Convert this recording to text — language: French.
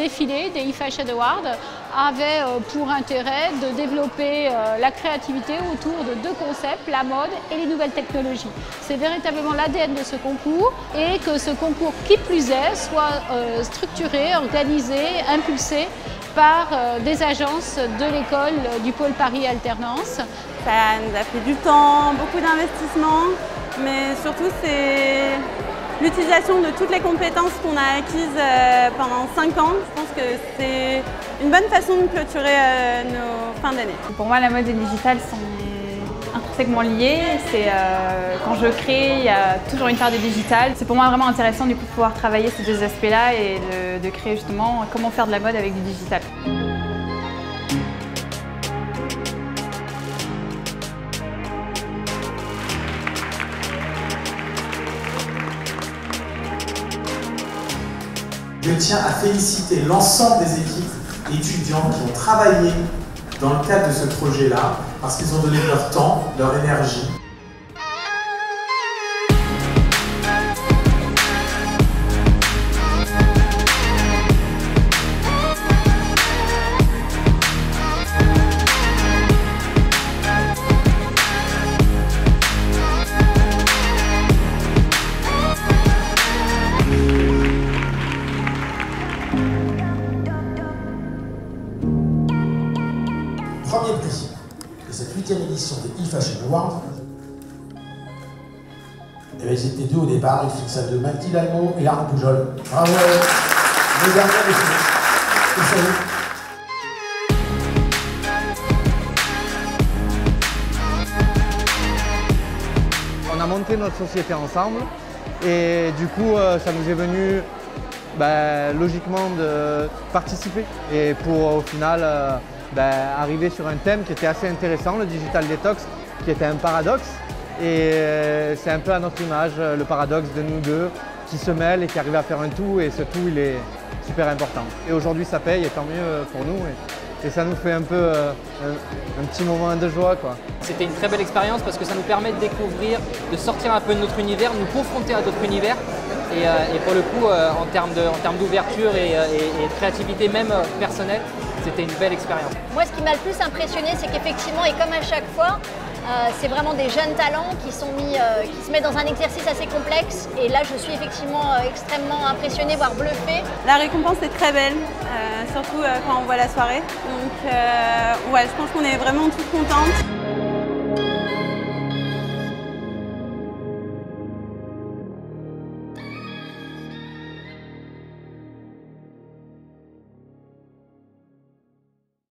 défilé des eFashion Awards avait pour intérêt de développer la créativité autour de deux concepts, la mode et les nouvelles technologies. C'est véritablement l'ADN de ce concours et que ce concours, qui plus est, soit structuré, organisé, impulsé par des agences de l'école du pôle Paris Alternance. Ça nous a pris du temps, beaucoup d'investissement, mais surtout c'est l'utilisation de toutes les compétences qu'on a acquises pendant 5 ans. Je pense que c'est une bonne façon de clôturer nos fins d'année. Pour moi, la mode et le digital sont intrinsèquement liés. Quand je crée, il y a toujours une part de digital. C'est pour moi vraiment intéressant du coup, de pouvoir travailler ces deux aspects-là et de créer justement comment faire de la mode avec du digital. Je tiens à féliciter l'ensemble des équipes étudiantes qui ont travaillé dans le cadre de ce projet-là, parce qu'ils ont donné leur temps, leur énergie. Premier prix de cette 8e édition des eFashion Awards. Et bien, ils étaient deux au départ, ils fixent à deux, Mathilde Almo et Laurent Poujol. Bravo, mesdames et messieurs. On a monté notre société ensemble et du coup, ça nous est venu logiquement de participer et pour au final arriver sur un thème qui était assez intéressant, le Digital Detox, qui était un paradoxe. Et c'est un peu à notre image, le paradoxe de nous deux qui se mêlent et qui arrivent à faire un tout, et ce tout il est super important. Et aujourd'hui ça paye, et tant mieux pour nous. Et ça nous fait un peu un petit moment de joie, quoi. C'était une très belle expérience parce que ça nous permet de découvrir, de sortir un peu de notre univers, de nous confronter à d'autres univers. Et pour le coup, en termes d'ouverture et de créativité même personnelle, c'était une belle expérience. Moi, ce qui m'a le plus impressionné, c'est qu'effectivement, et comme à chaque fois, c'est vraiment des jeunes talents qui se mettent dans un exercice assez complexe. Et là, je suis effectivement extrêmement impressionnée, voire bluffée. La récompense est très belle, surtout quand on voit la soirée. Donc, ouais, je pense qu'on est vraiment toutes contentes.